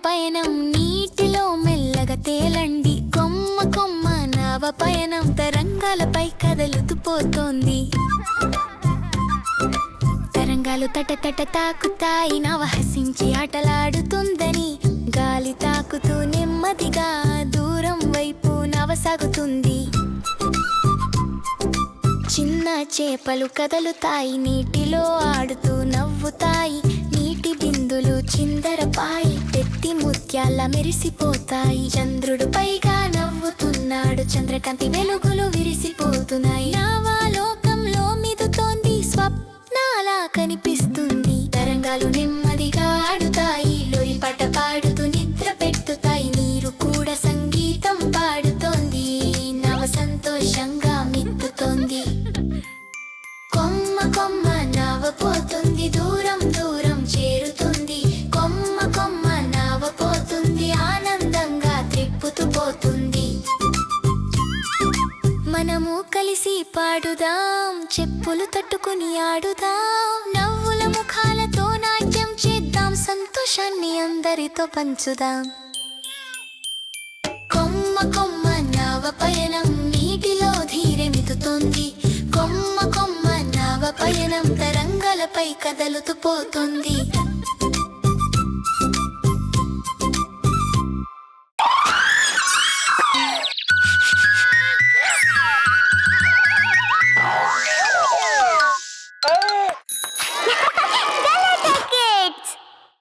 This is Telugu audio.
పయనం నీటిలో మెల్లగా తేలండి. కొమ్మ కొమ్మ నావ పయనం తరంగాలపై కదలుతూ పోతోంది. తరంగాలు తట తట తాకుతాయి, నవ హసించి ఆటలాడుతుందని. గాలి తాకుతూ నెమ్మదిగా దూరం వైపు నవ సాగుతుంది. చిన్న చేపలు కదలుతాయి, నీటిలో ఆడుతూ నవ్వుతాయి. నీటి బిందులు చిందరపాయి, పెట్టి ముత్యాల మెరిసిపోతాయి. చంద్రుడు పైగా నవ్వుతున్నాడు, చంద్రకాంతి వెలుగులు విరిసిపోతున్నాయి. నావాలోకంలో మిదుతోంది, స్వప్నాలా కనిపిస్తుంది. తరంగాలు నెమ్మదిగా ఆడుతాయి, లోరి పాట పాడుతూ నిద్ర పెట్టుతాయి. నీరు కూడా సంగీతం పాడుతోంది, నవ సంతోషంగా మిత్తుతోంది. కొమ్మ కొమ్మ నావ పోతుంది, దూరం దూరం చేరుతుంది. కొమ్మ కొమ్మ నావ పోతుంది, ఆనందంగా త్రిప్పుతూ పోతుంది. మనము కలిసి పాడుదాం, చెప్పులు తట్టుకుని ఆడుదాం. నవ్వుల ముఖాలతో నాట్యం చేద్దాం, సంతోషాన్ని అందరితో పంచుదాం. కొమ్మ కొమ్మ నావ పయనం నీటిలో ధీరెమితుతోంది. కొమ్మ కొమ్మ నావ పయనం తరంగాలపై కదలుతూ పోతుంది.